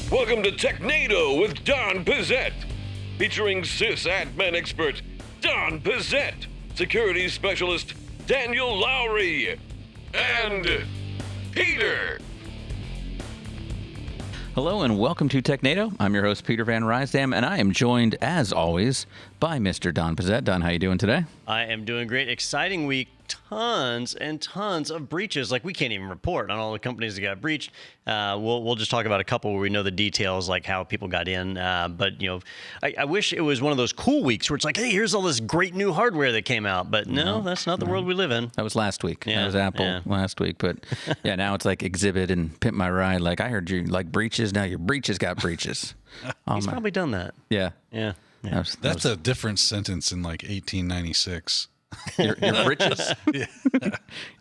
Welcome to Technado with Don Pizzette, featuring sysadmin expert Don Pizzette, security specialist Daniel Lowry, and Peter. Hello and welcome to Technado. I'm your host, Peter Van Rysdam, and I am joined, as always, by Mr. Don Pizzette. Don, how you doing today? I am doing great. Exciting week. Tons and tons of breaches. Like, we can't even report on all the companies that got breached. We'll just talk about a couple where we know the details, like how people got in. But, you know, I wish it was one of those cool weeks where it's like, hey, here's all this great new hardware that came out. But no, that's not the world we live in. That was last week. Yeah, that was Apple last week. But yeah, now it's like Exhibit and Pimp My Ride. Like, I heard you like breaches. Now your breaches got breaches. He's probably done that. Yeah. Yeah. That's a different sentence in like 1896. Your britches?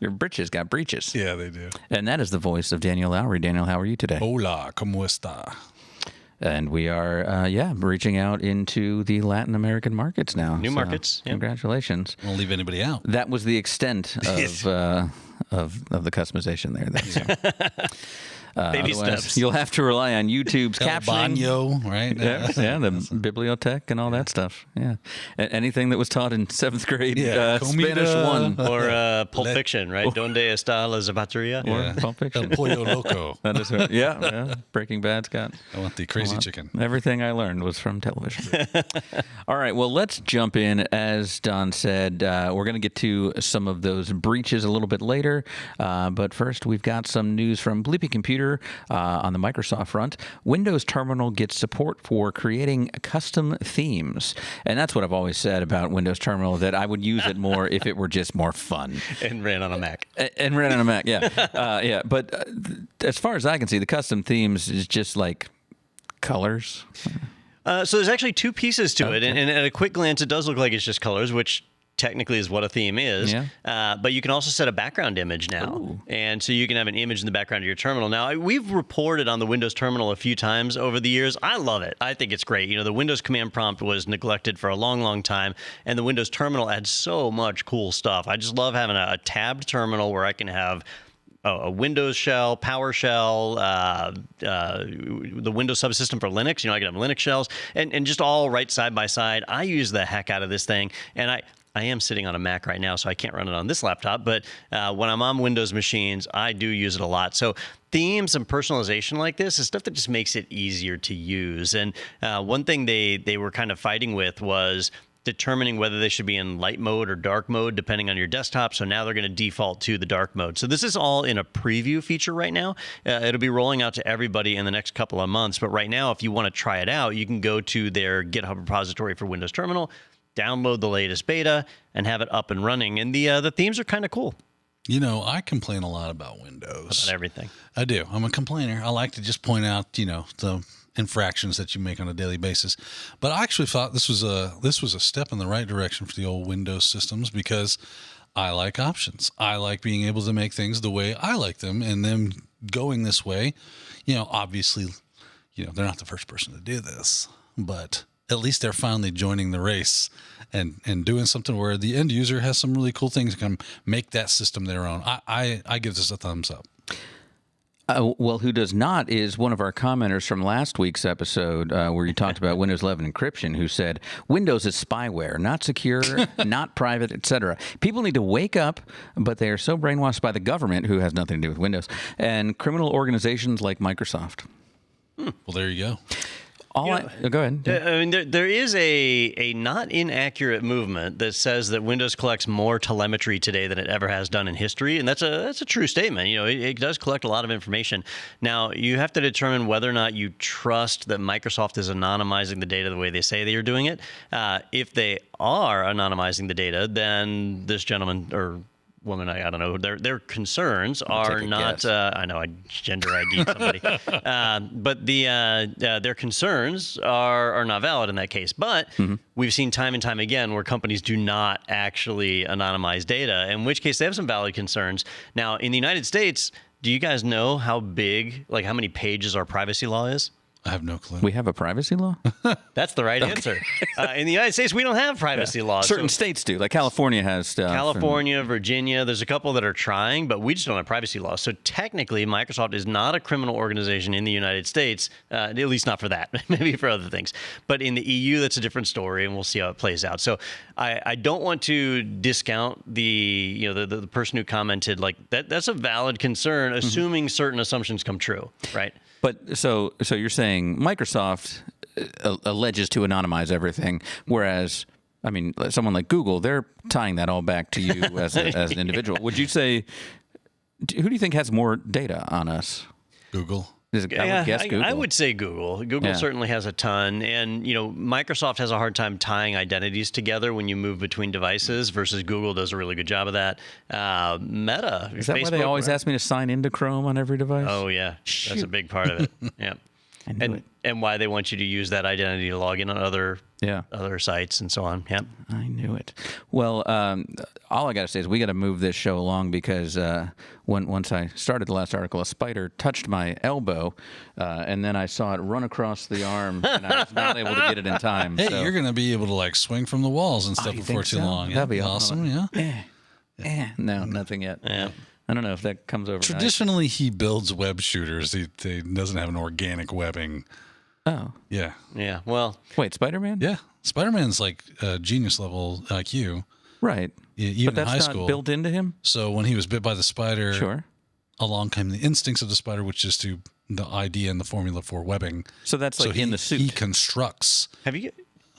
Your britches got breaches. Yeah, they do. And that is the voice of Daniel Lowry. Daniel, how are you today? Hola, ¿cómo está? And we are, reaching out into the Latin American markets now. New markets. Yep. Congratulations. Won't leave anybody out. That was the extent of the customization there. That's Baby steps. You'll have to rely on YouTube's captioning. Baño, right? Yeah, the bibliothèque and all that stuff. Yeah, anything that was taught in 7th grade Spanish 1 or Pulp Fiction, right? Donde está la zapateria? Or Pulp Fiction. El pollo loco. That is right. Yeah. Breaking Bad's got. I want the crazy chicken. Everything I learned was from television. All right, well, let's jump in. As Don said, we're going to get to some of those breaches a little bit later. But first, we've got some news from Bleepy Computer on the Microsoft front. Windows Terminal gets support for creating custom themes. And that's what I've always said about Windows Terminal, that I would use it more if it were just more fun. And ran on a Mac. And ran on a Mac, yeah. But as far as I can see, the custom themes is just like colors. So there's actually two pieces to it. And at a quick glance, it does look like it's just colors, which technically is what a theme is. Yeah. But you can also set a background image now. Ooh. And so you can have an image in the background of your terminal. Now, we've reported on the Windows Terminal a few times over the years. I love it. I think it's great. You know, the Windows command prompt was neglected for a long, long time, and the Windows Terminal adds so much cool stuff. I just love having a tabbed terminal where I can have a Windows shell, PowerShell, the Windows subsystem for Linux. You know, I can have Linux shells, and just all right side by side. I use the heck out of this thing, and I am sitting on a Mac right now, so I can't run it on this laptop, but when I'm on Windows machines, I do use it a lot. So themes and personalization like this is stuff that just makes it easier to use. And one thing they were kind of fighting with was determining whether they should be in light mode or dark mode, depending on your desktop. So now they're going to default to the dark mode. So this is all in a preview feature right now. It'll be rolling out to everybody in the next couple of months. But right now, if you want to try it out, you can go to their GitHub repository for Windows Terminal, download the latest beta, and have it up and running. And the themes are kind of cool. You know, I complain a lot about Windows. About everything. I do. I'm a complainer. I like to just point out, you know, the infractions that you make on a daily basis. But I actually thought this was a step in the right direction for the old Windows systems, because I like options. I like being able to make things the way I like them, and them going this way. You know, obviously, you know, they're not the first person to do this, but at least they're finally joining the race and doing something where the end user has some really cool things that can make that system their own. I give this a thumbs up. Well, who does not is one of our commenters from last week's episode where you talked about Windows 11 encryption, who said, Windows is spyware, not secure, not private, etc. People need to wake up, but they are so brainwashed by the government, who has nothing to do with Windows, and criminal organizations like Microsoft. Well, there you go. Go ahead. I mean, there is a not inaccurate movement that says that Windows collects more telemetry today than it ever has done in history, and that's a true statement. You know, it does collect a lot of information. Now, you have to determine whether or not you trust that Microsoft is anonymizing the data the way they say they are doing it. If they are anonymizing the data, then this gentleman or woman, I don't know, their concerns are not, I know I gender ID'd somebody, but their concerns are not valid in that case. But we've seen time and time again where companies do not actually anonymize data, in which case they have some valid concerns. Now, in the United States, do you guys know how big, like how many pages our privacy law is? I have no clue. We have a privacy law? That's the right answer. In the United States, we don't have privacy laws. Certain states do. Like California has stuff. California, Virginia, there's a couple that are trying, but we just don't have privacy laws. So technically, Microsoft is not a criminal organization in the United States, at least not for that, maybe for other things. But in the EU, that's a different story, and we'll see how it plays out. So I don't want to discount the person who commented, like, that's a valid concern, assuming certain assumptions come true, right? But so you're saying Microsoft alleges to anonymize everything, whereas, I mean, someone like Google, they're tying that all back to you as an individual. Would you say, who do you think has more data on us? Google. I would guess Google. I would say Google. Google certainly has a ton. And, Microsoft has a hard time tying identities together when you move between devices versus Google does a really good job of that. Meta. Is that Facebook, why they always ask me to sign into Chrome on every device? Oh, yeah. Shoot. That's a big part of it. Yeah. And why they want you to use that identity to log in on other sites and so on. Yeah. I knew it. Well, all I got to say is we got to move this show along because once I started the last article, a spider touched my elbow, and then I saw it run across the arm, and I was not able to get it in time. Hey, so. you're going to be able to like swing from the walls and stuff you before think too so? long. That'd be awesome. Yeah. No, nothing yet. Yeah. I don't know if that comes over. Traditionally, he builds web shooters. He doesn't have an organic webbing. Oh. Yeah. Yeah. Well, Wait, Spider-Man? Yeah. Spider-Man's like genius level IQ. Right. Even but that's in high not school. built into him? So when he was bit by the spider, Sure. along came the instincts of the spider, which is the idea and the formula for webbing. So that's like in the suit. He constructs. have you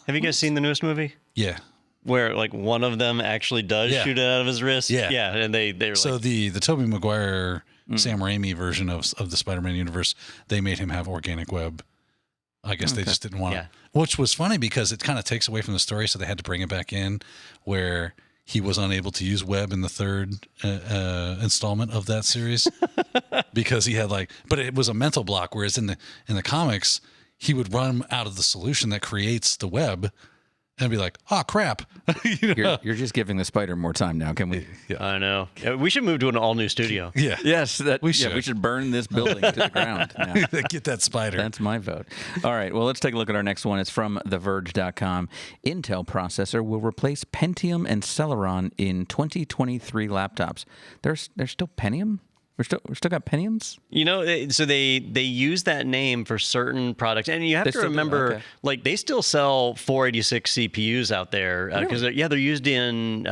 guys seen the newest movie? Yeah. Where like one of them actually does shoot it out of his wrist? Yeah. Yeah. And they're So like, the Tobey Maguire, Sam Raimi version of the Spider-Man universe, they made him have organic web. I guess they just didn't want it. Which was funny because it kind of takes away from the story, so they had to bring it back in where he was unable to use web in the third installment of that series because he had but it was a mental block, whereas in the comics, he would run out of the solution that creates the web and be like, oh, crap. You're just giving the spider more time now, can we? Yeah. I know. We should move to an all-new studio. Yeah. Yes, We should. we should burn this building to the ground now. Get that spider. That's my vote. All right, well, let's take a look at our next one. It's from TheVerge.com. Intel processor will replace Pentium and Celeron in 2023 laptops. There's still Pentium? We're still got Pentiums? So they use that name for certain products, and you have to remember, like, they still sell 486 CPUs out there because they're used in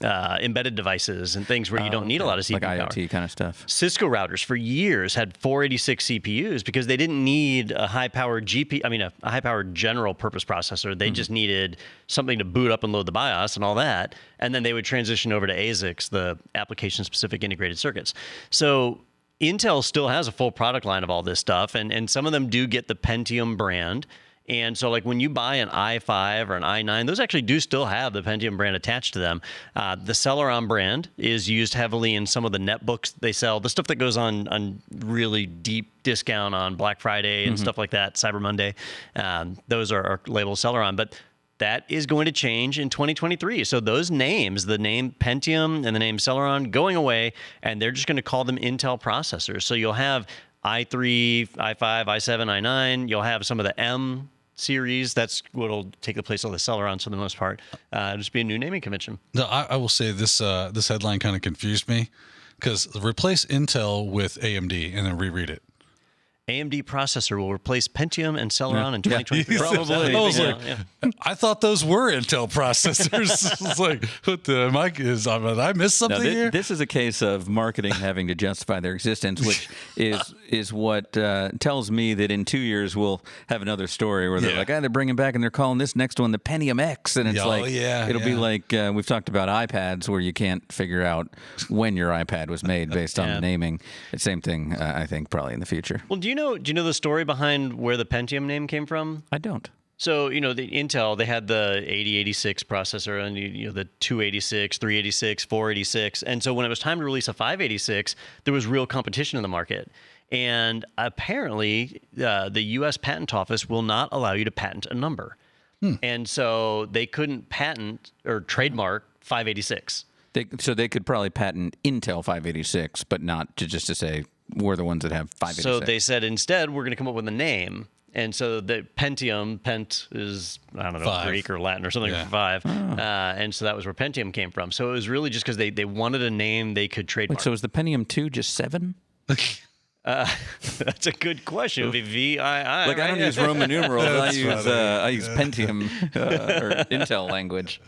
embedded devices and things where you don't need a lot of CPU like power. IoT kind of stuff. Cisco routers for years had 486 CPUs because they didn't need a high-powered a high-powered general purpose processor. They just needed something to boot up and load the BIOS and all that, and then they would transition over to ASICs, the application-specific integrated circuits. So Intel still has a full product line of all this stuff, and some of them do get the Pentium brand. And so, like, when you buy an i5 or an i9, those actually do still have the Pentium brand attached to them. The Celeron brand is used heavily in some of the netbooks they sell, the stuff that goes on really deep discount on Black Friday and stuff like that, Cyber Monday. Those are labeled Celeron. But that is going to change in 2023. So those names, the name Pentium and the name Celeron, going away, and they're just going to call them Intel processors. So you'll have i3, i5, i7, i9. You'll have some of the M series. That's what'll take the place of the Celerons for the most part. Just be a new naming convention. No, I will say this headline kind of confused me because replace Intel with AMD and then reread it. AMD processor will replace Pentium and Celeron in 2023. Probably. I was I thought those were Intel processors. It's like, what the mic is? Did I miss something here? This is a case of marketing having to justify their existence, which is what tells me that in 2 years we'll have another story where they're like, they're bringing back and they're calling this next one the Pentium X, and it's it'll be like we've talked about iPads where you can't figure out when your iPad was made based on the naming. It's the same thing, I think, probably in the future. Well, do you know the story behind where the Pentium name came from? I don't. So, the Intel, they had the 8086 processor and the 286, 386, 486. And so when it was time to release a 586, there was real competition in the market. And apparently, the U.S. Patent Office will not allow you to patent a number. And so they couldn't patent or trademark 586. So they could probably patent Intel 586, but not just to say were the ones that have 586. So they said instead we're going to come up with a name. And so the Pentium, Pent is, I don't know, 5. Greek or Latin or something for 5. And so that was where Pentium came from. So it was really just because they wanted a name they could trademark. Wait, so is the Pentium 2 just 7? That's a good question. It would be VII. Like, I don't use Roman numerals. I use Pentium or Intel language.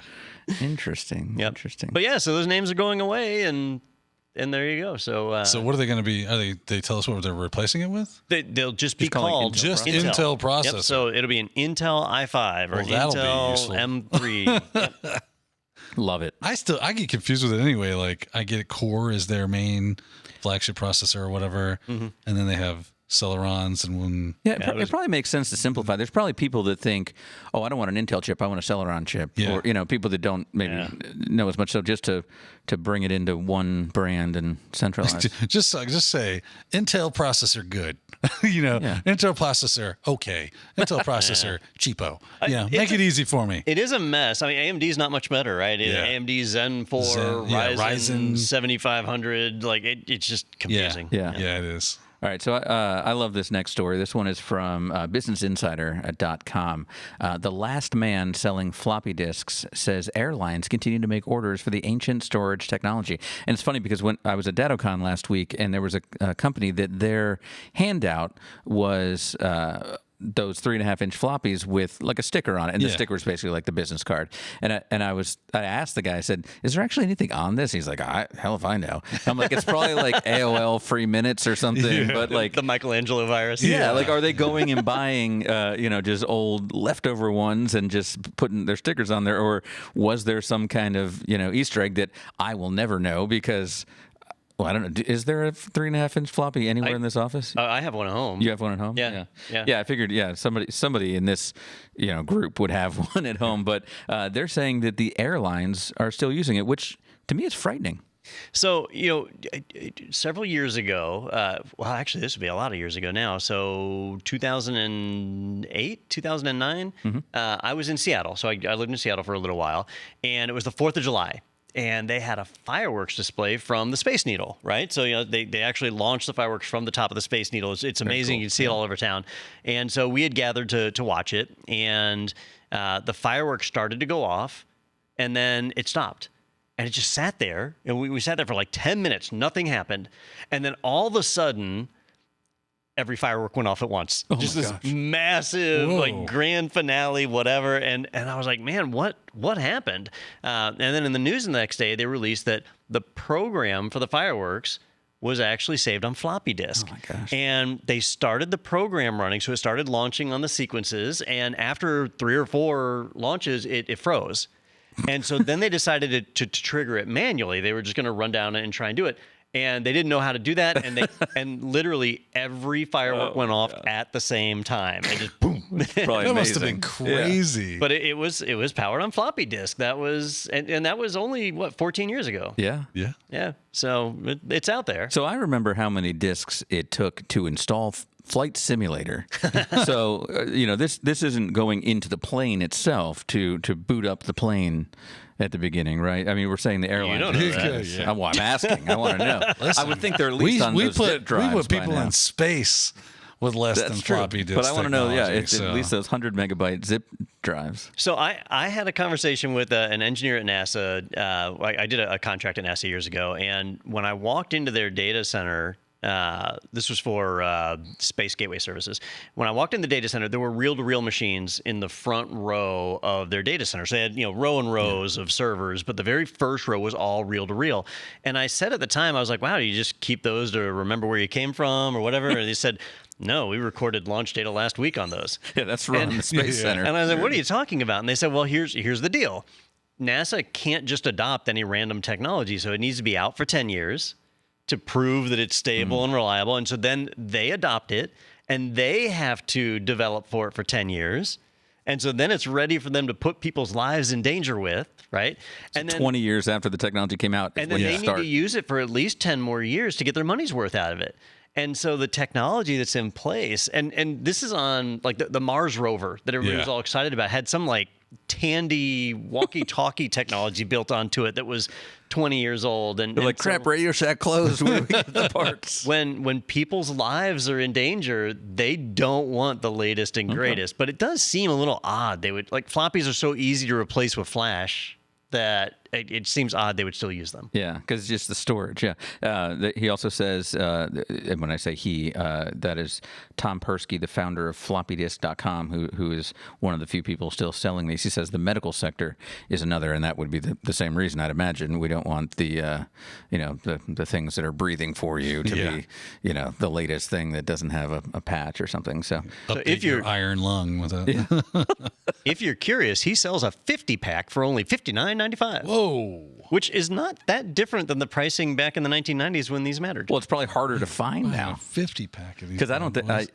Interesting. Yep. Interesting. But yeah, so those names are going away, and there you go. So So what are they going to be? They tell us what they're replacing it with? they'll just be calling called Intel Intel processor. Yep, so it'll be an Intel i5 or Well, that'll be Intel useful. M3. Love it. I get confused with it anyway. Like I get Core is their main flagship processor or whatever, and then they have Celerons and one. Yeah, it probably makes sense to simplify. There's probably people that think, oh, I don't want an Intel chip, I want a Celeron chip. Yeah. Or, people that don't maybe know as much. So just to bring it into one brand and centralize. Just say Intel processor good. Intel processor okay. Intel processor cheapo. Make it easy for me. It is a mess. I mean, AMD's not much better, right? AMD Zen 4, Ryzen 7500. Like it's just confusing. Yeah, it is. All right, so I love this next story. This one is from BusinessInsider.com. The last man selling floppy disks says airlines continue to make orders for the ancient storage technology. And it's funny because when I was at DattoCon last week, and there was a company that their handout was those 3.5-inch floppies with like a sticker on it, and the sticker was basically like the business card. And I asked the guy, I said, "Is there actually anything on this?" He's like, "Hell if I know." I'm like, "It's probably like AOL free minutes or something." But like the Michelangelo virus. Yeah, like are they going and buying just old leftover ones and just putting their stickers on there, or was there some kind of Easter egg that I will never know because. Well, I don't know. Is there a 3.5-inch floppy anywhere in this office? I have one at home. You have one at home? Yeah. I figured. Somebody in this group would have one at home, but they're saying that the airlines are still using it, which to me is frightening. So, several years ago, actually, this would be a lot of years ago now. So 2008, 2009, I was in Seattle. So I lived in Seattle for a little while, and it was the 4th of July. And they had a fireworks display from the Space Needle, right? So, they actually launched the fireworks from the top of the Space Needle. It's amazing. Cool. You can see it all over town. And so we had gathered to watch it, and the fireworks started to go off, and then it stopped. And it just sat there, and we sat there for like 10 minutes. Nothing happened. And then all of a sudden, every firework went off at once. Just this massive, like grand finale, whatever. And I was like, man, what happened? And then in the news the next day, they released that the program for the fireworks was actually saved on floppy disk. Oh my gosh. And they started the program running. So it started launching on the sequences. And after 3 or 4 launches, it froze. And so then they decided to trigger it manually. They were just going to run down and try and do it. And they didn't know how to do that, and literally every firework went off at the same time, and just boom. Probably That must have amazing. been crazy. Yeah. But it was powered on floppy disk. That was and that was only 14 years ago. Yeah. Yeah. So it's out there. So I remember how many discs it took to install Flight Simulator. So this isn't going into the plane itself to boot up the plane at the beginning, right? I mean, we're saying the airlines. You don't know that. Yeah. I'm asking. I want to know. I would think they're at least on those zip drives. We put by people now. in space with less than That's true. floppy disk. But I want to know, technology, it's at least those 100 megabyte zip drives. So I had a conversation with an engineer at NASA. I did a contract at NASA years ago, and when I walked into their data center, this was for Space Gateway Services. When I walked in the data center, there were reel-to-reel machines in the front row of their data center. So they had, row and rows of servers, but the very first row was all reel-to-reel. And I said at the time, I was like, wow, do you just keep those to remember where you came from or whatever? And they said, no, we recorded launch data last week on those. Yeah, that's from the Space Center. And I was like, what are you talking about? And they said, well, here's the deal. NASA can't just adopt any random technology, so it needs to be out for 10 years. To prove that it's stable and reliable. And so then they adopt it, and they have to develop for it for 10 years. And so then it's ready for them to put people's lives in danger with, right? And then 20 years after the technology came out is and when then you they start. need to use it for at least 10 more years to get their money's worth out of it. And so the technology that's in place, and this is on like the Mars rover that everybody was all excited about, had some like Tandy walkie-talkie technology built onto it that was 20 years old. And They're like, so crap, Radio Shack closed. We get the parts. when people's lives are in danger, they don't want the latest and greatest. But it does seem a little odd. They would, like, floppies are so easy to replace with flash that it seems odd they would still use them. Yeah, because it's just the storage. Yeah. He also says, and when I say he, that is Tom Persky, the founder of Floppy-Disk.com, who is one of the few people still selling these. He says the medical sector is another, and that would be the same reason. I'd imagine we don't want the things that are breathing for you to be, the latest thing that doesn't have a patch or something. So if you're iron lung with it. If you're curious, he sells a 50-pack for only $59.95. Whoa. Which is not that different than the pricing back in the 1990s when these mattered. Well, it's probably harder to find now. 50-pack of these. Because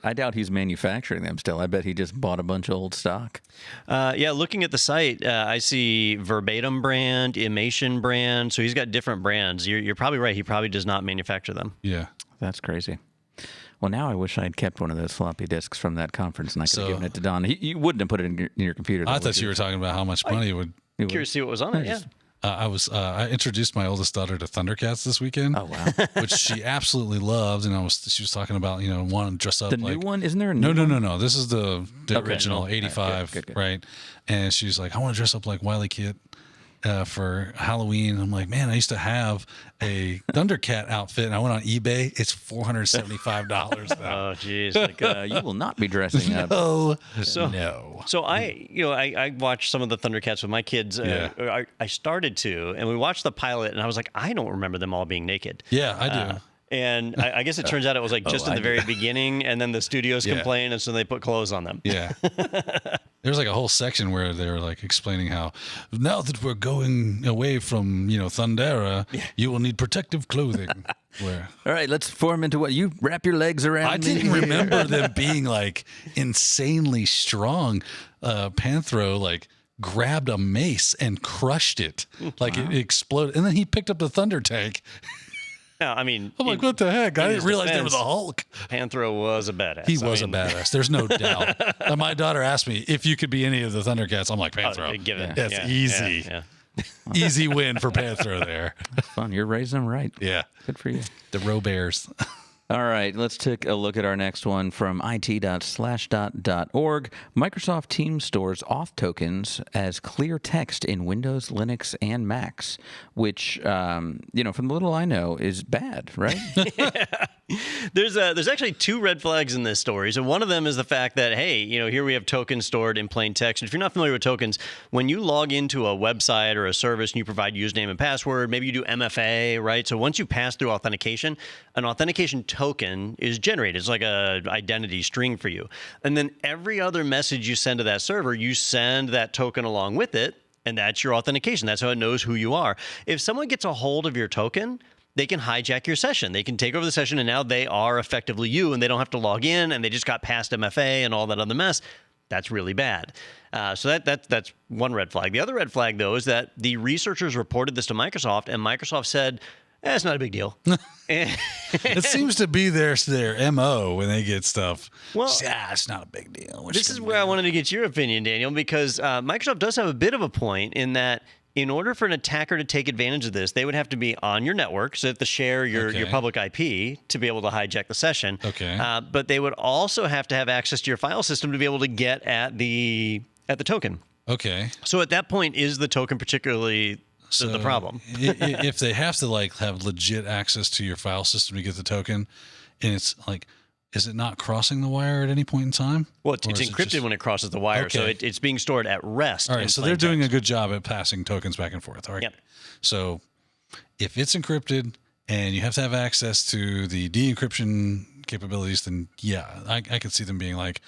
I doubt he's manufacturing them still. I bet he just bought a bunch of old stock. Looking at the site, I see Verbatim brand, Imation brand. So he's got different brands. You're probably right. He probably does not manufacture them. Yeah. That's crazy. Well, now I wish I'd kept one of those floppy disks from that conference and I could have given it to Don. You wouldn't have put it in your computer. I thought you were talking about how much money it would. Curious to see what was on it, yeah. I introduced my oldest daughter to Thundercats this weekend. Oh wow! Which she absolutely loved, and she was talking about wanting to dress up. The new one, isn't there a new one? No. This is the original 85, good. right? And she's like, I want to dress up like Wile E. Kit for Halloween. I'm like, man, I used to have a Thundercat outfit, and I went on eBay. It's $475 now. Oh, jeez! You will not be dressing up. No. So I watched some of the Thundercats with my kids. I started to, and we watched the pilot, and I was like, I don't remember them all being naked. Yeah, I do. And I guess it turns out it was like just in the very beginning, and then the studios complained, and so they put clothes on them. Yeah. There's like a whole section where they were like explaining how now that we're going away from, Thundera, you will need protective clothing. All right, let's form into what you wrap your legs around. I didn't remember them being like insanely strong. Panthro like grabbed a mace and crushed it. Like it exploded. And then he picked up the Thunder Tank. No, I mean, I'm like, what the heck? I didn't realize they were the Hulk. Panthro was a badass. He was a badass. There's no doubt. My daughter asked me if you could be any of the Thundercats. I'm like, Panthro. That's easy. Yeah. Easy win for Panthro there. Fun. You're raising them right. Yeah. Good for you. The Robears. All right, let's take a look at our next one from it.slashdot.org. Microsoft Teams stores Auth tokens as clear text in Windows, Linux, and Macs, which, from the little I know, is bad, right? There's actually two red flags in this story. So one of them is the fact that, hey, here we have tokens stored in plain text. And if you're not familiar with tokens, when you log into a website or a service and you provide username and password, maybe you do MFA, right? So once you pass through authentication, an authentication token is generated. It's like a identity string for you. And then every other message you send to that server, you send that token along with it, and that's your authentication. That's how it knows who you are. If someone gets a hold of your token, they can hijack your session. They can take over the session, and now they are effectively you, and they don't have to log in, and they just got past MFA and all that other mess. That's really bad. So that's one red flag. The other red flag, though, is that the researchers reported this to Microsoft, and Microsoft said, it's not a big deal. It seems to be their MO when they get stuff. Well, it's not a big deal. This is where I wanted to get your opinion, Daniel, because Microsoft does have a bit of a point in that in order for an attacker to take advantage of this, they would have to be on your network, so they have to share your public IP to be able to hijack the session. Okay. But they would also have to have access to your file system to be able to get at the token. Okay. So at that point, is the token particularly the problem? If they have to have legit access to your file system to get the token, and it's like, is it not crossing the wire at any point in time? Well, it's encrypted when it crosses the wire, so it's being stored at rest. All right, so they're doing a good job at passing tokens back and forth. All right. Yep. So if it's encrypted and you have to have access to the de-encryption capabilities, then I could see them being like,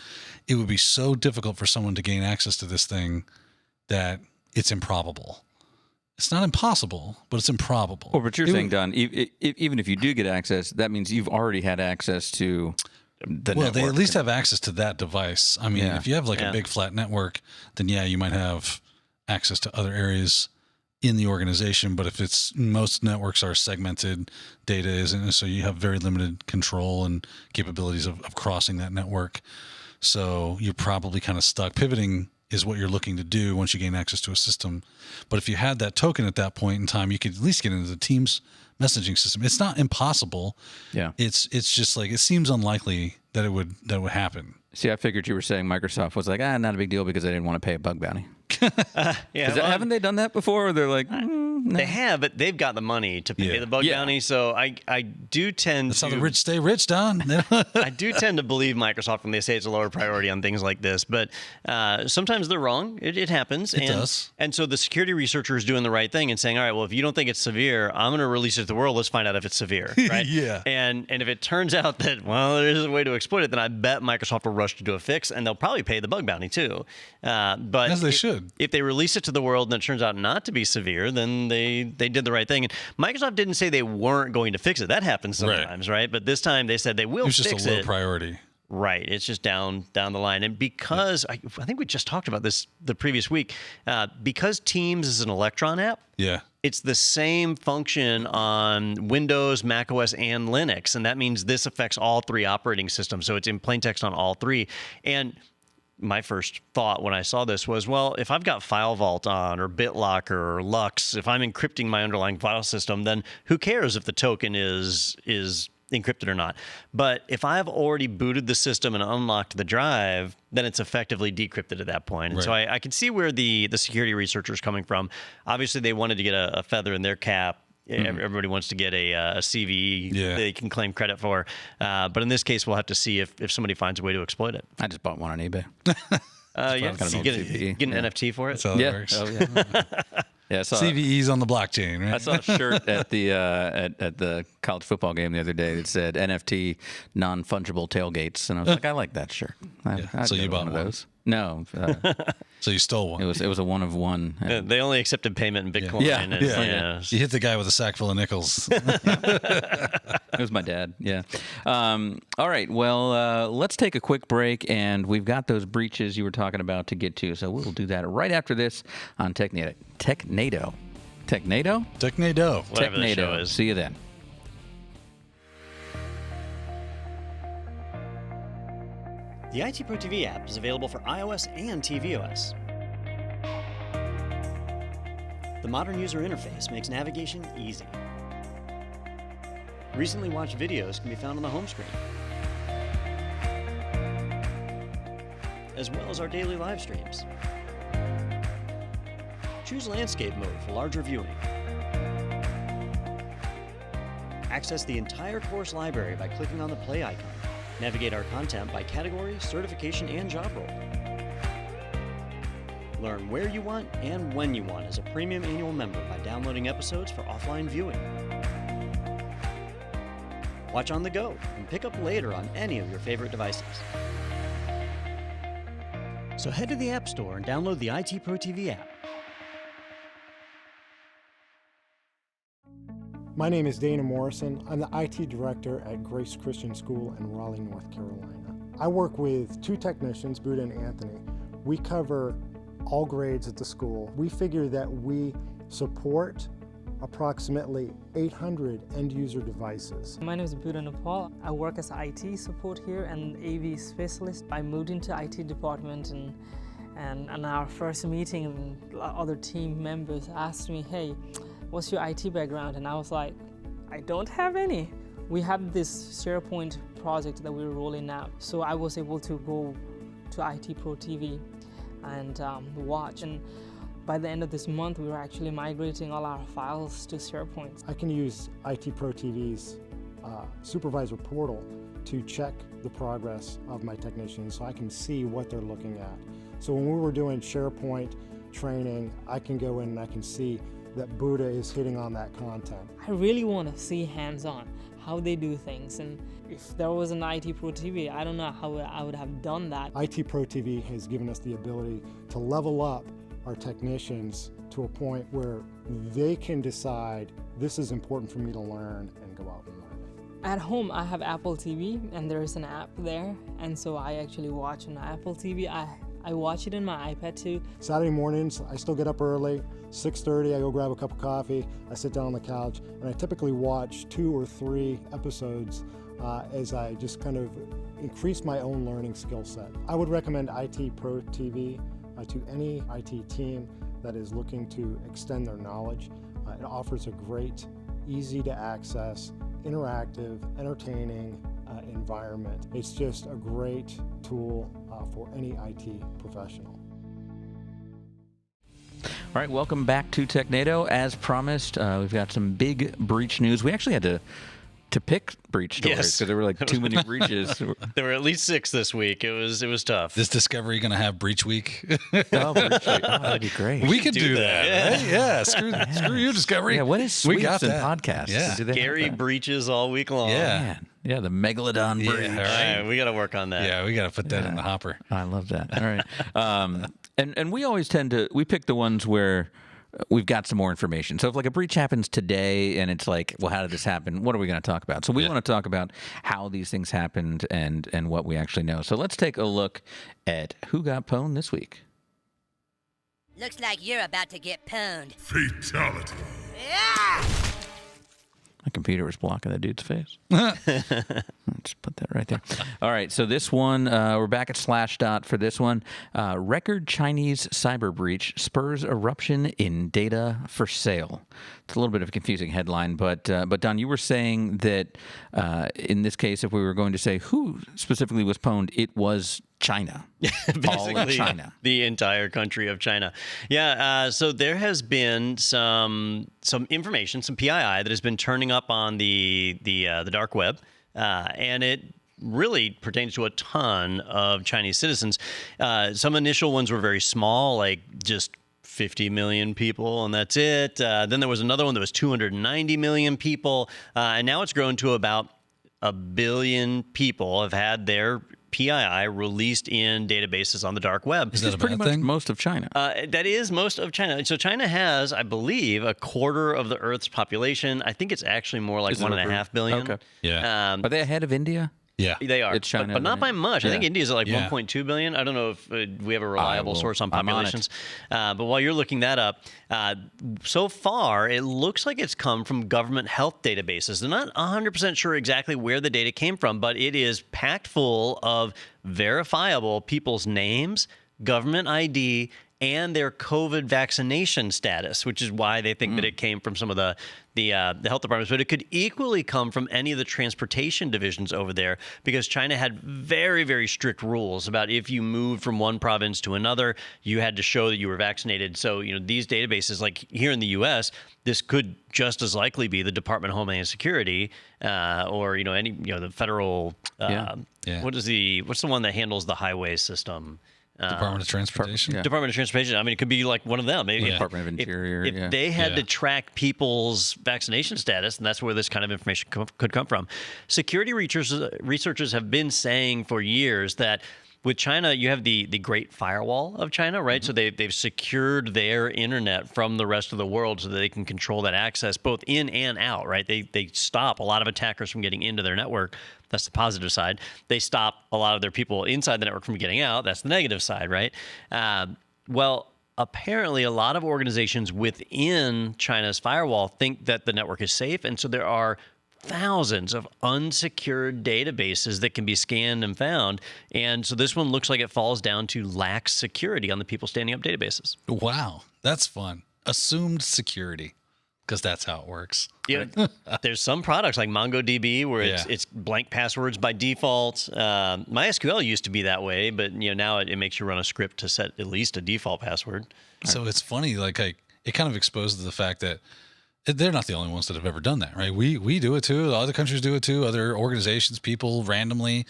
it would be so difficult for someone to gain access to this thing that it's improbable. It's not impossible, but it's improbable. Well, but you're saying, Don, even if you do get access, that means you've already had access to the network. Well, they at least have access to that device. I mean, if you have a big flat network, then you might have access to other areas in the organization. But if most networks are segmented, data isn't, so you have very limited control and capabilities of crossing that network. So you're probably kind of stuck pivoting is what you're looking to do once you gain access to a system. But if you had that token at that point in time, you could at least get into the Teams messaging system. It's not impossible. Yeah. It's just like, it seems unlikely that it would happen. See, I figured you were saying Microsoft was like, not a big deal because they didn't want to pay a bug bounty. Haven't they done that before? Or they're like, no. They have, but they've got the money to pay the bug bounty. So I do tend That's to. how the rich stay rich, Don. I do tend to believe Microsoft when they say it's a lower priority on things like this, but sometimes they're wrong. It happens. It does. And so the security researcher is doing the right thing and saying, all right, well, if you don't think it's severe, I'm going to release it to the world. Let's find out if it's severe, right? Yeah. And if it turns out that, well, there is a way to exploit it, then I bet Microsoft will rush to do a fix, and they'll probably pay the bug bounty too. But As they should. If they release it to the world and it turns out not to be severe, then they did the right thing. And Microsoft didn't say they weren't going to fix it. That happens sometimes, right? But this time they said they will fix it. It was just a low priority. Right. It's just down the line. And because I think we just talked about this the previous week, because Teams is an Electron app, it's the same function on Windows, Mac OS, and Linux. And that means this affects all three operating systems. So it's in plain text on all three. And my first thought when I saw this was, well, if I've got File Vault on or BitLocker or Lux, if I'm encrypting my underlying file system, then who cares if the token is encrypted or not? But if I've already booted the system and unlocked the drive, then it's effectively decrypted at that point. And so I can see where the security researcher is coming from. Obviously, they wanted to get a feather in their cap. Everybody wants to get a CVE they can claim credit for. But in this case, we'll have to see if somebody finds a way to exploit it. I just bought one on eBay. You get an NFT for it? That's how it works. Oh, yeah. Yeah, I saw CVE's on the blockchain, right? I saw a shirt at the at the college football game the other day that said NFT non-fungible tailgates, and I was like, I like that shirt. So you bought one of those? No. So you stole one. It was a one of one. They only accepted payment in Bitcoin. You hit the guy with a sack full of nickels. It was my dad. Yeah. All right. Well, let's take a quick break, and we've got those breaches you were talking about to get to, so we'll do that right after this on Technado. Technado. Technado. Whatever the show is. See you then. The IT Pro TV app is available for iOS and tvOS. The modern user interface makes navigation easy. Recently watched videos can be found on the home screen, as well as our daily live streams. Choose landscape mode for larger viewing. Access the entire course library by clicking on the play icon. Navigate our content by category, certification, and job role. Learn where you want and when you want as a premium annual member by downloading episodes for offline viewing. Watch on the go and pick up later on any of your favorite devices. So head to the App Store and download the IT Pro TV app. My name is Dana Morrison. I'm the IT director at Grace Christian School in Raleigh, North Carolina. I work with two technicians, Buddha and Anthony. We cover all grades at the school. We figure that we support approximately 800 end-user devices. My name is Buddha Nepal. I work as IT support here and AV specialist. I moved into IT department and on our first meeting, other team members asked me, hey, what's your IT background? And I was like, I don't have any. We had this SharePoint project that we were rolling out. So I was able to go to IT Pro TV and watch. And by the end of this month, we were actually migrating all our files to SharePoint. I can use IT Pro TV's supervisor portal to check the progress of my technicians so I can see what they're looking at. So when we were doing SharePoint training, I can go in and I can see that Buddha is hitting on that content. I really want to see hands-on how they do things, and if there was an IT Pro TV, I don't know how I would have done that. IT Pro TV has given us the ability to level up our technicians to a point where they can decide this is important for me to learn and go out and learn it. At home, I have Apple TV, and there's an app there, and so I actually watch on Apple TV. I watch it in my iPad too. Saturday mornings, I still get up early. 6:30, I go grab a cup of coffee. I sit down on the couch, and I typically watch 2 or 3 episodes as I just kind of increase my own learning skill set. I would recommend IT Pro TV to any IT team that is looking to extend their knowledge. It offers a great, easy to access, interactive, entertaining environment. It's just a great tool for any IT professional. All right, welcome back to Technado. As promised, we've got some big breach news. We actually had to pick breach stories because there were like too many breaches. There were at least 6 this week. It was tough. This Discovery going to have breach week? Oh, breach week. Oh, that'd be great. We could do that. Yeah. Right? Yeah. Screw you, Discovery. Yeah, what is sweeps we got and that. podcasts? Yeah. Do they have Scary that? breaches all week long. Yeah. Man. Yeah, the Megalodon breach. Yeah, All right, we got to work on that. Yeah, we got to put that in the hopper. I love that. All right. And we always we pick the ones where we've got some more information. So if like a breach happens today and it's like, well, how did this happen? What are we going to talk about? So we want to talk about how these things happened and what we actually know. So let's take a look at Who Got Pwned this week. Looks like you're about to get pwned. Fatality. Yeah! My computer was blocking the dude's face. Let's put that right there. All right, so this one, we're back at Slashdot for this one. Record Chinese cyber breach, Spurs eruption in data for sale. It's a little bit of a confusing headline, but Don, you were saying that in this case, if we were going to say who specifically was pwned, it was China. All of China. The entire country of China. Yeah, so there has been some information, some PII that has been turning up on the dark web, and it really pertains to a ton of Chinese citizens. Some initial ones were very small, like just 50 million people, and that's it. Then there was another one that was 290 million people, and now it's grown to about 1 billion people have had their PII released in databases on the dark web. Is that a Pretty bad much thing? most of China. That is most of China. So China has, I believe, a quarter of the Earth's population. I think it's actually more like Is it 1.5 billion. Okay. Yeah. Are they ahead of India? Yeah. They are. It's China, but not isn't by it? much. I think Yeah. India's at like Yeah. 1.2 billion. I don't know if we have a reliable source on I'm on it. populations. But while you're looking that up, so far it looks like it's come from government health databases. They're not 100% sure exactly where the data came from, but it is packed full of verifiable people's names, government ID, and their COVID vaccination status, which is why they think that it came from some of the health departments. But it could equally come from any of the transportation divisions over there, because China had very, very strict rules about if you moved from one province to another, you had to show that you were vaccinated. So, these databases, like here in the U.S., this could just as likely be the Department of Homeland Security or, any, the federal, Yeah. what's the one that handles the highway system? Department of Transportation. Yeah. Department of Transportation. I mean, it could be like one of them. Maybe Yeah. Department of Interior, If yeah. they had Yeah. to track people's vaccination status, and that's where this kind of information could come from. Security researchers have been saying for years that with China, you have the Great Firewall of China, right? So they've secured their internet from the rest of the world so that they can control that access both in and out, right? They stop a lot of attackers from getting into their network. That's the positive side. They stop a lot of their people inside the network from getting out. That's the negative side, right? Well, apparently a lot of organizations within China's firewall think that the network is safe, and so there are thousands of unsecured databases that can be scanned and found. And so this one looks like it falls down to lax security on the people standing up databases. Wow. That's fun. Assumed security, because that's how it works. Yeah, there's some products like MongoDB where Yeah. it's blank passwords by default. MySQL used to be that way, but now it makes you run a script to set at least a default password. So it's funny, it kind of exposes the fact that they're not the only ones that have ever done that, right? We do it too. Other countries do it too. Other organizations, people randomly,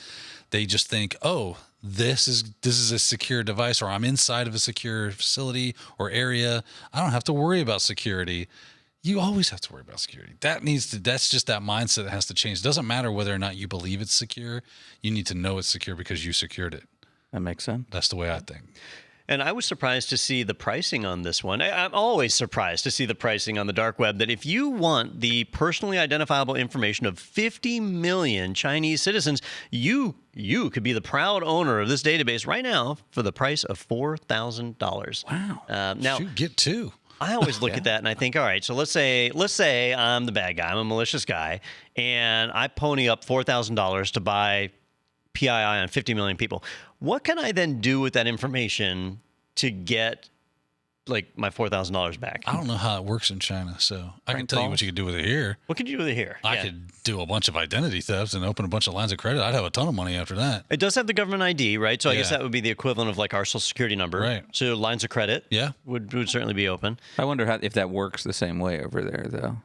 they just think, oh, this is a secure device, or I'm inside of a secure facility or area. I don't have to worry about security. You always have to worry about security. That's just that mindset that has to change. It doesn't matter whether or not you believe it's secure. You need to know it's secure because you secured it. That makes sense. That's the way I think. And I was surprised to see the pricing on this one. I'm always surprised to see the pricing on the dark web, that if you want the personally identifiable information of 50 million Chinese citizens, you could be the proud owner of this database right now for the price of $4,000. Wow. Now, Shoot, get two. I always look at that and I think, all right, so let's say I'm the bad guy, I'm a malicious guy, and I pony up $4,000 to buy PII on 50 million people. What can I then do with that information to get like my $4,000 back. I don't know how it works in China, so I can tell you what you could do with it here. What could you do with it here? I could do a bunch of identity thefts and open a bunch of lines of credit. I'd have a ton of money after that. It does have the government ID, right? So I guess that would be the equivalent of like our social security number. Right. So lines of credit would certainly be open. I wonder if that works the same way over there, though.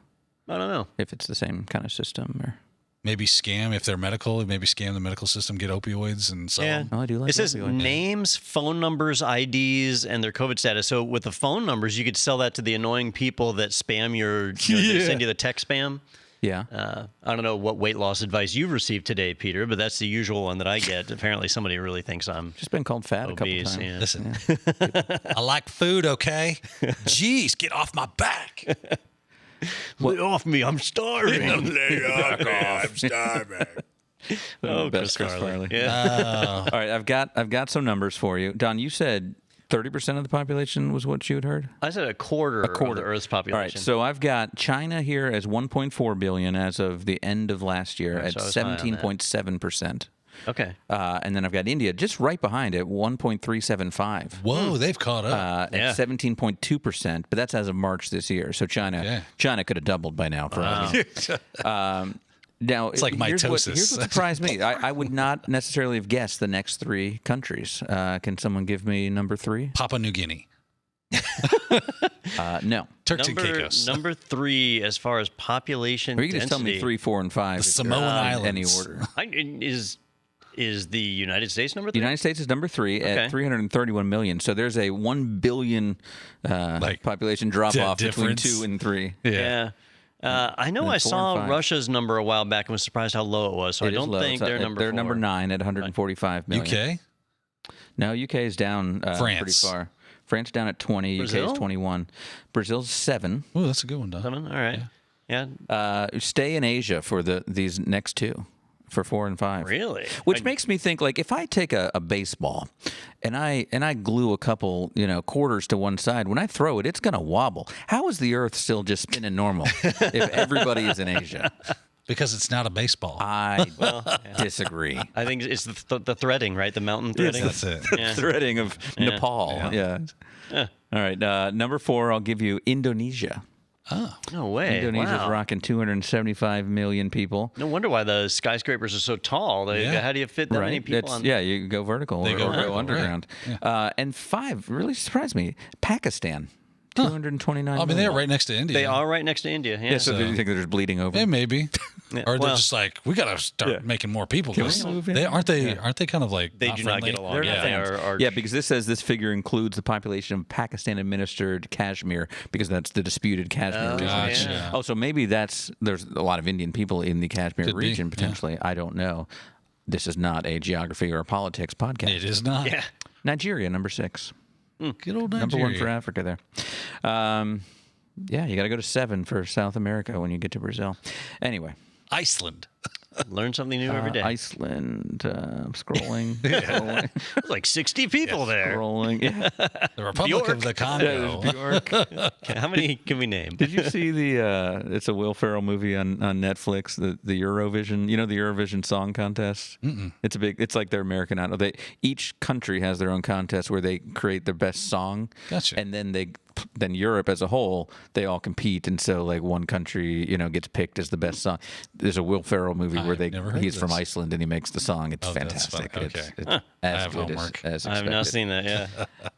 I don't know. If it's the same kind of system. Or maybe scam if they're medical. Maybe scam the medical system, get opioids and sell them. Oh, I do like it says names, phone numbers, IDs, and their COVID status. So with the phone numbers, you could sell that to the annoying people that spam your, they send you the text spam. Yeah. I don't know what weight loss advice you've received today, Peter, but that's the usual one that I get. Apparently somebody really thinks I'm just been called fat obese, a couple times. Yeah. Listen, I like food, okay? Jeez, get off my back. Lay off me, I'm starving. Lay off me, I'm starving. Oh, Best Chris Farley. Yeah. All right, I've got some numbers for you. Don, you said 30% of the population was what you had heard? I said a quarter of the Earth's population. All right, so I've got China here as 1.4 billion as of the end of last year at 17.7%. Okay. And then I've got India just right behind it, 1.375. Whoa, they've caught up. At 17.2%, but that's as of March this year. So China could have doubled by now. Now, it's like mitosis. Here's what surprised me. I would not necessarily have guessed the next three countries. Can someone give me number 3? Papua New Guinea. No. Turks and Caicos. Number 3 as far as population Or you can just tell me 3, 4, and 5. The Samoan Islands. Any order. Is the United States number 3? The United States is number 3 at 331 million. So there's a 1 billion population drop-off between 2 and 3. Yeah. I know I saw Russia's number a while back and was surprised how low it was. So I don't think they're number 4. They're number 9 at 145 million. UK? No, UK is down pretty far. France down at 20. Brazil? UK is 21. Brazil's 7. Oh, that's a good one, Don. 7? All right. Yeah. Stay in Asia for these next 2. For 4 and 5. Really? Which makes me think, like, if I take a baseball and I glue a couple, quarters to one side, when I throw it, it's going to wobble. How is the Earth still just spinning normal if everybody is in Asia? Because it's not a baseball. I disagree. I think it's the threading, right? The mountain threading. Yes, that's it. Yeah. Threading of Nepal. Yeah. All right. Number 4, I'll give you Indonesia. Oh. No way. Indonesia's rocking 275 million people. No wonder why the skyscrapers are so tall. How do you fit that many people on? Yeah, you go vertical or go underground. Right. Yeah. And 5 really surprised me. Pakistan. 229 I mean, they're right next to India. They are right next to India. Yeah. So do you think they're just bleeding over? Yeah, maybe. Yeah, Or they're just like, we got to start making more people. Can we move in? They aren't they kind of like They do not friendly? get along. They're Yeah, not fans. they are. Because this says this figure includes the population of Pakistan-administered Kashmir, because that's the disputed Kashmir region. Gotcha. Yeah. Oh, so maybe there's a lot of Indian people in the Kashmir Could be, region, potentially. I don't know. This is not a geography or a politics podcast. It is not. Yeah. Nigeria, number 6. Good old Nigeria. Number 1 for Africa there. You got to go to 7 for South America when you get to Brazil. Anyway. Iceland. Learn something new every day. Iceland. I'm scrolling. There's like 60 people there. Scrolling. Yeah. The Republic of the Congo. Okay, how many can we name? Did you see it's a Will Ferrell movie on Netflix, the Eurovision, the Eurovision Song Contest? Mm-mm. It's like their American Idol. Each country has their own contest where they create their best song. Gotcha. And then Europe as a whole, they all compete, and so like one country, gets picked as the best song. There's a Will Ferrell movie where he's from Iceland and he makes the song. It's fantastic. Okay. It's as good as expected. I have not seen that. Yeah.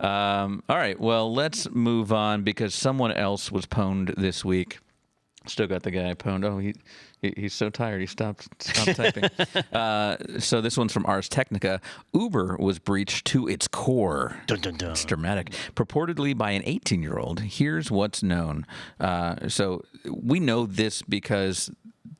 All right. Well, let's move on because someone else was pwned this week. Still got the guy pwned. Oh, he's so tired. He stopped typing. So this one's from Ars Technica. Uber was breached to its core. Dun, dun, dun. It's dramatic. Purportedly by an 18-year-old. Here's what's known. So we know this because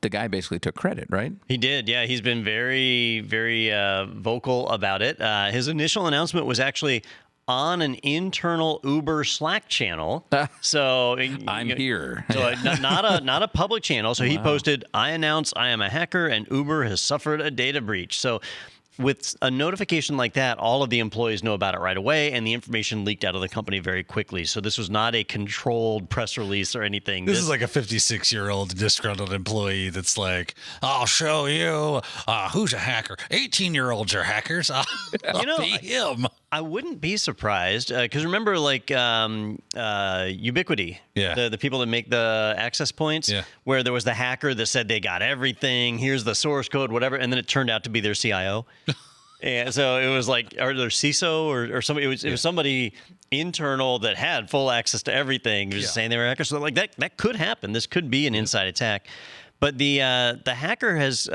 the guy basically took credit, right? He did, yeah. He's been very, very vocal about it. His initial announcement was actually on an internal Uber Slack channel. So I'm here. So not a public channel. So he posted, "I announce I am a hacker and Uber has suffered a data breach." So with a notification like that, all of the employees know about it right away, and the information leaked out of the company very quickly. So this was not a controlled press release or anything. This is like a 56-year-old disgruntled employee that's like, I'll show you who's a hacker. 18-year-olds are hackers. I'll be him. I wouldn't be surprised because remember, like Ubiquity, the people that make the access points, where there was the hacker that said they got everything. Here's the source code, whatever, and then it turned out to be their CIO. And so it was like, or their CISO or somebody. It was somebody internal that had full access to everything. He was saying they were hackers. So like that could happen. This could be an inside attack. But the hacker has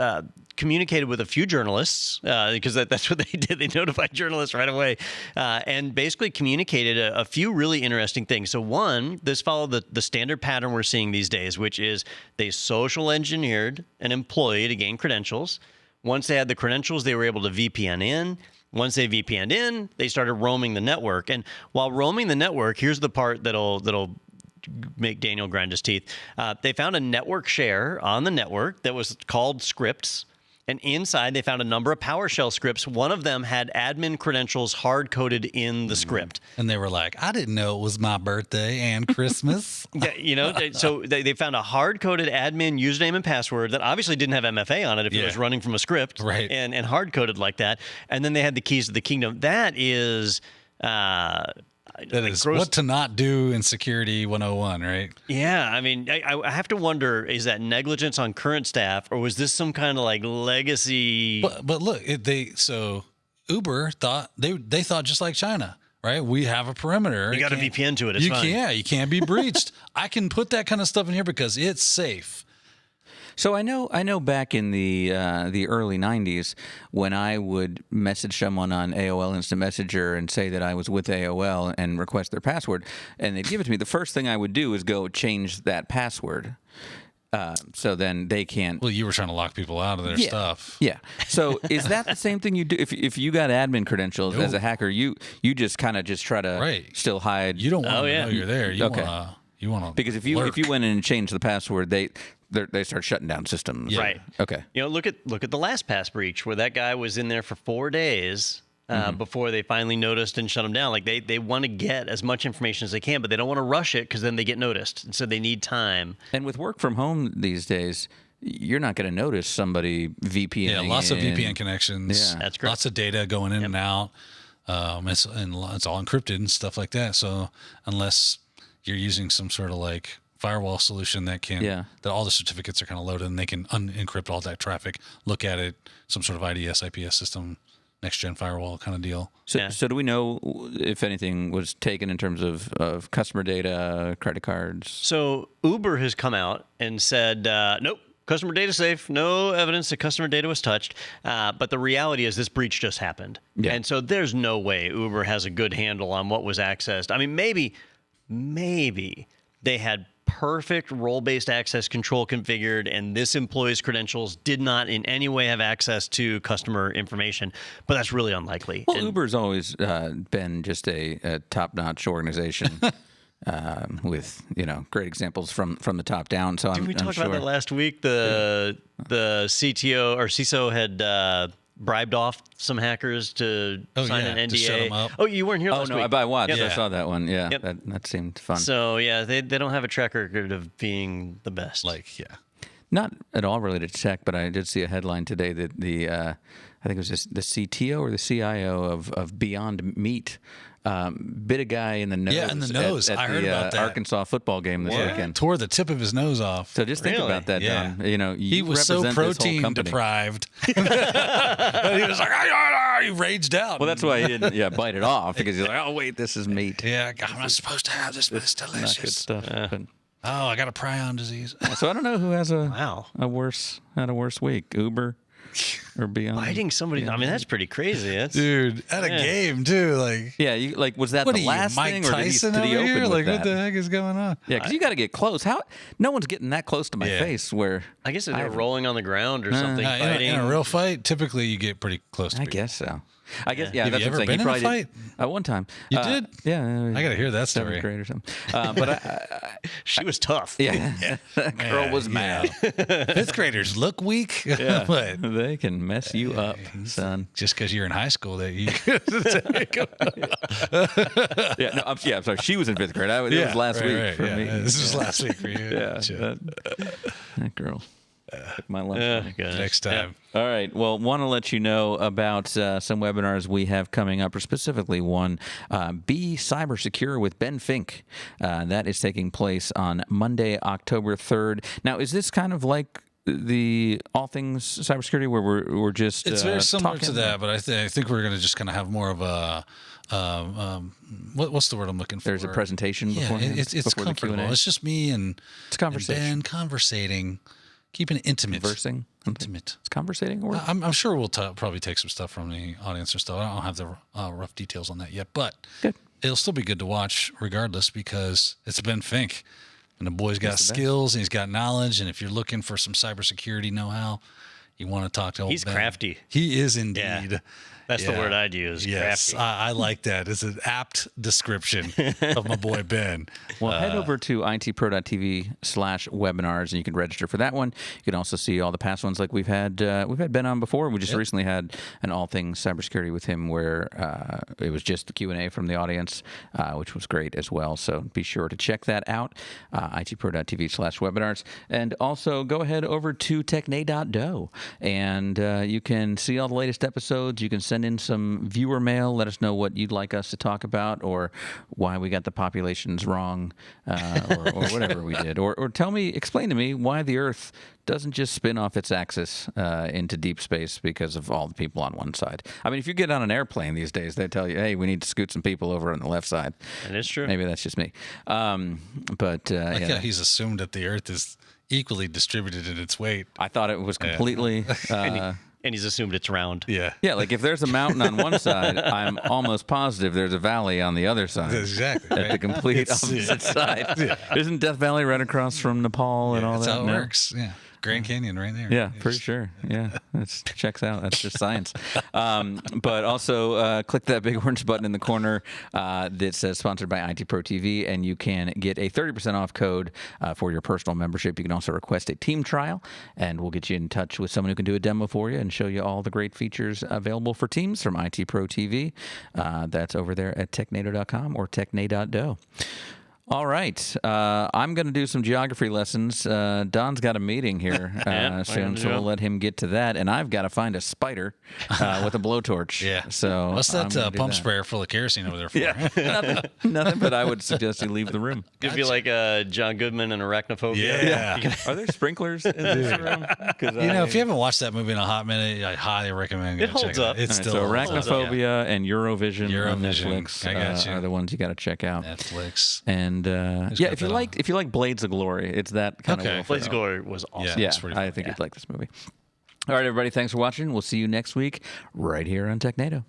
communicated with a few journalists because that's what they did. They notified journalists right away and basically communicated a few really interesting things. So one, this followed the standard pattern we're seeing these days, which is they social engineered an employee to gain credentials. Once they had the credentials, they were able to VPN in. Once they VPN'd in, they started roaming the network. And while roaming the network, here's the part that'll make Daniel grind his teeth. They found a network share on the network that was called scripts. And inside, they found a number of PowerShell scripts. One of them had admin credentials hard-coded in the script. And they were like, I didn't know it was my birthday and Christmas. So they found a hard-coded admin username and password that obviously didn't have MFA on it if it was running from a script. Right. And hard-coded like that. And then they had the keys to the kingdom. That is... That is what to not do in security 101, right? Yeah, I mean, I have to wonder, is that negligence on current staff, or was this some kind of like legacy? But look, Uber thought they thought just like China, right? We have a perimeter. You got a VPN to it. It's fine. You can't be breached. I can put that kind of stuff in here because it's safe. So I know back in the early 90s when I would message someone on AOL Instant Messenger and say that I was with AOL and request their password, and they'd give it to me, the first thing I would do is go change that password. So then they can't... Well, you were trying to lock people out of their stuff. Yeah. So is that the same thing you do? If you got admin credentials as a hacker, you just kind of just try to still hide... You don't want to know you're there. You want to because if you went in and changed the password, they start shutting down systems. Yeah. Right. Okay. Look at the LastPass breach where that guy was in there for 4 days before they finally noticed and shut him down. Like they want to get as much information as they can, but they don't want to rush it because then they get noticed. And so they need time. And with work from home these days, you're not going to notice somebody VPNing. Yeah, lots of VPN connections. Yeah. That's great. Lots of data going in and out. It's all encrypted and stuff like that. So unless you're using some sort of like firewall solution that that all the certificates are kind of loaded and they can unencrypt all that traffic, look at it, some sort of IDS, IPS system, next-gen firewall kind of deal. So do we know if anything was taken in terms of customer data, credit cards? So Uber has come out and said, nope, customer data safe, no evidence that customer data was touched. But the reality is this breach just happened. Yeah. And so there's no way Uber has a good handle on what was accessed. I mean, maybe they had perfect role-based access control configured, and this employee's credentials did not in any way have access to customer information, but that's really unlikely. Well, Uber's always been just a top-notch organization with great examples from the top down. So we talked about that last week. The CTO or CISO had bribed off some hackers to sign an NDA. To shut them up. Oh, you weren't here last week. Oh, no, I watched. Yep. I saw that one. Yeah, Yep. that seemed fun. So, yeah, they don't have a track record of being the best. Not at all related to tech, but I did see a headline today that I think it was the CTO or the CIO of Beyond Meat bit a guy in the nose. Yeah, in the nose. At I heard about that. Arkansas football game this weekend. Tore the tip of his nose off. So just think about that, Don. He was so protein deprived. He was like, he raged out. Well, that's why he didn't bite it off, because he's like, oh, wait, this is meat. Yeah, I'm not supposed to have this, but it's delicious. Not good stuff. But, I got a prion disease. So I don't know who has a worse week, Uber or Beyond. Biting somebody. I mean, that's pretty crazy. Dude, at a game too. Was that the last Mike thing, or Tyson did he open here? with Like, that? what the heck is going on? Yeah, because you got to get close. No one's getting that close to my face. Where I guess if they're rolling on the ground or something, fighting. In a real fight, typically you get pretty close to I people. guess so. I guess, yeah, Have that's you what I'm ever saying. been in a fight? One time. You did? Yeah. I got to hear that Seventh story. grade or something. But She was tough. yeah, that girl was mad. Fifth graders look weak, Yeah, but they can mess you up, son. just because you're in high school, that you. Yeah, I'm sorry. She was in fifth grade. It was last week for me. This was last week for you. Yeah, Gotcha. that girl. Took my lunch. money. Next time. All right. Well, want to let you know about some webinars we have coming up, or specifically one, Be Cyber Secure with Ben Fink. That is taking place on Monday, October 3rd. Now, is this kind of like the All Things Cybersecurity, where we're just It's very similar talking? to that, but I think we're going to just kind of have more of a what's the word I'm looking for? There's a presentation Yeah, beforehand. it's before the comfortable. Q&A. It's just me and It's conversation. and Ben conversating, keeping it intimate. Conversing. Intimate. It's conversating. Or I'm sure we'll probably take some stuff from the audience or stuff. I don't have the rough details on that yet, but good. It'll still be good to watch regardless because it's Ben Fink. And the boy's got skills and he's got knowledge. And if you're looking for some cybersecurity know-how, you want to talk to old He's Ben. crafty. He is indeed. Yeah. That's the word I'd use. Yes, Crafty. I like that. It's an apt description of my boy Ben. Well, head over to itpro.tv/webinars and you can register for that one. You can also see all the past ones like we've had Ben on before. We just recently had an All Things Cybersecurity with him where it was just the Q&A from the audience, which was great as well. So be sure to check that out, itpro.tv/webinars. And also go ahead over to technado and you can see all the latest episodes. You can send in some viewer mail. Let us know what you'd like us to talk about or why we got the populations wrong or whatever we did. Or explain to me why the Earth doesn't just spin off its axis into deep space because of all the people on one side. I mean, if you get on an airplane these days, they tell you, hey, we need to scoot some people over on the left side. That is true. Maybe that's just me. But Yeah, he's assumed that the Earth is equally distributed in its weight. I thought it was completely... And he's assumed it's round. Yeah. Yeah, like if there's a mountain on one side, I'm almost positive there's a valley on the other side. Exactly. At the complete opposite side. Isn't Death Valley right across from Nepal and all That's that? how it No? works. Yeah. Grand Canyon right there. Yeah, pretty sure. Yeah, that checks out. That's just science. But also click that big orange button in the corner that says sponsored by IT Pro TV, and you can get a 30% off code for your personal membership. You can also request a team trial, and we'll get you in touch with someone who can do a demo for you and show you all the great features available for teams from IT Pro TV. That's over there at technado.com or technado.do. All right. I'm going to do some geography lessons. Don's got a meeting here soon, so we'll let him get to that. And I've got to find a spider with a blowtorch. Yeah. So what's I'm that gonna do pump that. sprayer full of kerosene over there for? Yeah, nothing, but I would suggest you leave the room. Could be like John Goodman and Arachnophobia. Yeah. Are there sprinklers in this room? If you haven't watched that movie in a hot minute, I highly recommend It check holds it out. up. It's All right, still so holds up. Arachnophobia and Eurovision on Eurovision. Netflix I got you. are the ones you got to check out. Netflix. And got if you that like Blades of Glory, it's that kind Okay. of Blades of Glory was awesome. Yeah, It's pretty I fun. think you'd like this movie. All right, everybody, thanks for watching. We'll see you next week right here on Technado.